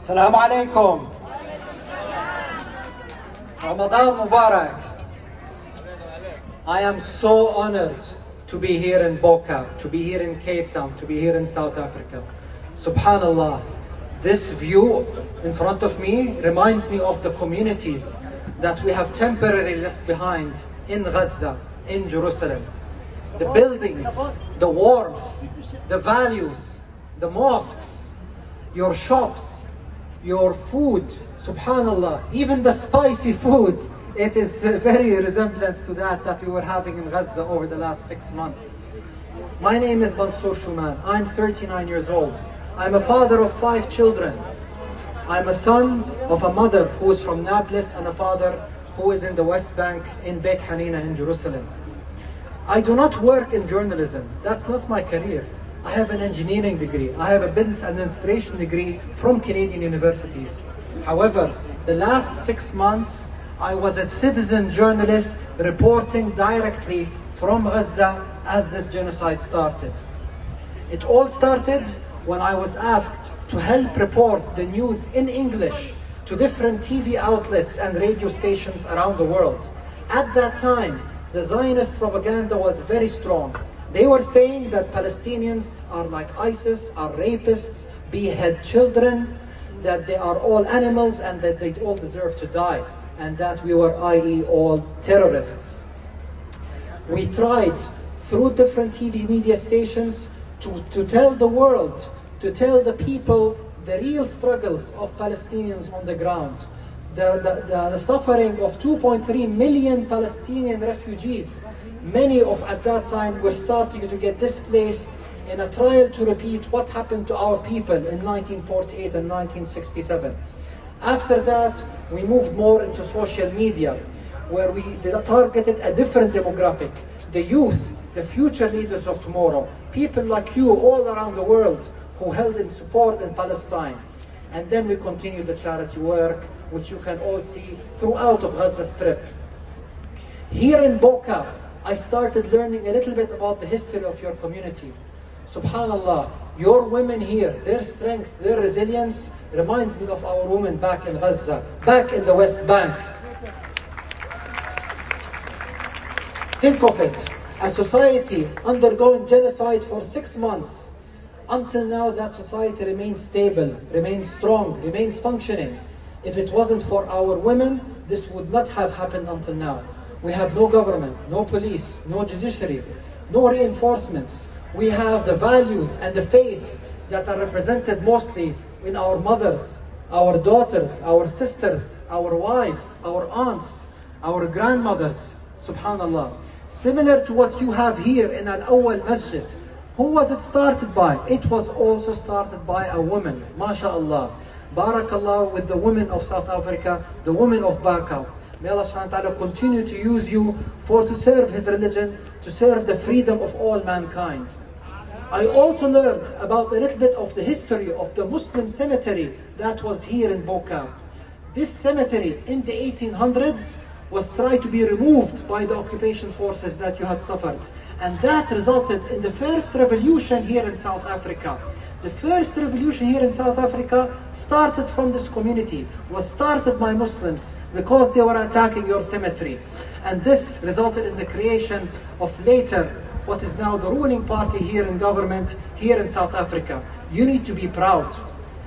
Assalamu alaikum. Ramadan Mubarak. I am so honored to be here in Bo-Kaap, to be here in Cape Town, to be here in South Africa. Subhanallah, this view in front of me reminds me of the communities that we have temporarily left behind in Gaza, in Jerusalem. The buildings, the warmth, the values, the mosques, your shops, your food, subhanallah, even the spicy food, it is very resemblance to that we were having in Gaza over the last 6 months. My name is Mansour Shuman. I'm 39 years old. I'm a father of 5 children. I'm a son of a mother who is from Nablus and a father who is in the West Bank in Beit Hanina in Jerusalem. I do not work in journalism. That's not my career. I have an engineering degree. I have a business administration degree from Canadian universities. However, the last 6 months, I was a citizen journalist reporting directly from Gaza as this genocide started. It all started when I was asked to help report the news in English to different TV outlets and radio stations around the world. At that time, the Zionist propaganda was very strong. They were saying that Palestinians are like ISIS, are rapists, behead children, that they are all animals and that they all deserve to die, and that we were, i.e., all terrorists. We tried through different TV media stations to tell the world, to tell the people the real struggles of Palestinians on the ground, the suffering of 2.3 million Palestinian refugees. Many of at that time were starting to get displaced in a trial to repeat what happened to our people in 1948 and 1967. After that, we moved more into social media, where we targeted a different demographic, the youth, the future leaders of tomorrow, people like you all around the world who held in support in Palestine. And then we continued the charity work, which you can all see throughout of Gaza Strip. Here in Bo-Kaap, I started learning a little bit about the history of your community. Subhanallah, your women here, their strength, their resilience reminds me of our women back in Gaza, back in the West Bank. Think of it, a society undergoing genocide for 6 months. Until now, that society remains stable, remains strong, remains functioning. If it wasn't for our women, this would not have happened until now. We have no government, no police, no judiciary, no reinforcements. We have the values and the faith that are represented mostly in our mothers, our daughters, our sisters, our wives, our aunts, our grandmothers, subhanallah. Similar to what you have here in Auwal Masjid. Who was it started by? It was also started by a woman, mashallah. Barakallah with the women of South Africa, the women of Bo-Kaap. May Allah subhanahu wa ta'ala continue to use you to serve His religion, to serve the freedom of all mankind. I also learned about a little bit of the history of the Muslim cemetery that was here in Bo-Kaap. This cemetery in the 1800s was tried to be removed by the occupation forces that you had suffered. And that resulted in the first revolution here in South Africa. The first revolution here in South Africa started from this community, was started by Muslims because they were attacking your cemetery. And this resulted in the creation of later what is now the ruling party here in government, here in South Africa. You need to be proud.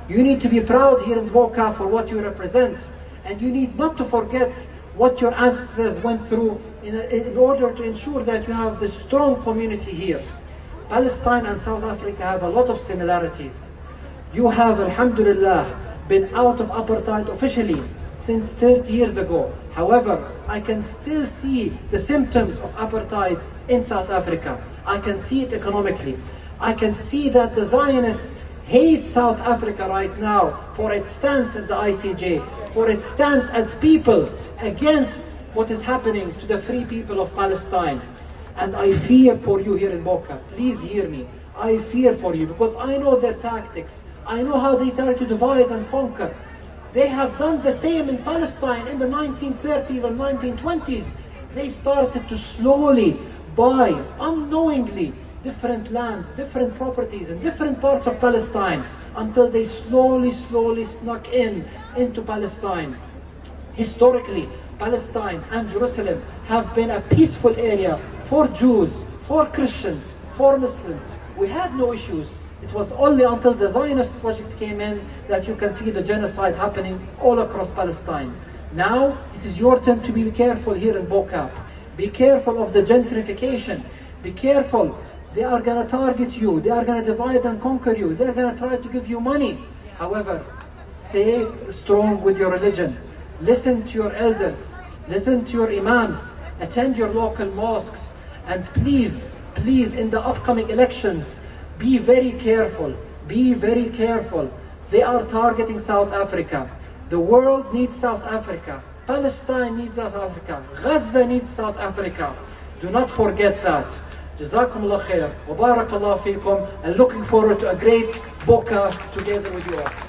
You need to be proud here in Bo-Kaap for what you represent. And you need not to forget what your ancestors went through in order to ensure that you have this strong community here. Palestine and South Africa have a lot of similarities. You have, alhamdulillah, been out of apartheid officially since 30 years ago. However, I can still see the symptoms of apartheid in South Africa. I can see it economically. I can see that the Zionists hate South Africa right now for its stance at the ICJ, for its stance as people against what is happening to the free people of Palestine. And I fear for you here in Bo-Kaap. Please hear me. I fear for you because I know their tactics. I know how they try to divide and conquer. They have done the same in Palestine in the 1930s and 1920s. They started to slowly buy, unknowingly, different lands, different properties in different parts of Palestine until they slowly snuck into Palestine. Historically, Palestine and Jerusalem have been a peaceful area for Jews, for Christians, for Muslims. We had no issues. It was only until the Zionist project came in that you can see the genocide happening all across Palestine. Now, it is your turn to be careful here in Bo-Kaap. Be careful of the gentrification. Be careful. They are going to target you. They are going to divide and conquer you. They are going to try to give you money. However, stay strong with your religion. Listen to your elders. Listen to your imams. Attend your local mosques. And please, in the upcoming elections, be very careful. Be very careful. They are targeting South Africa. The world needs South Africa. Palestine needs South Africa. Gaza needs South Africa. Do not forget that. Jazakum Allah khair. Wa barakallah feekum. And looking forward to a great Bo-Kaap together with you all.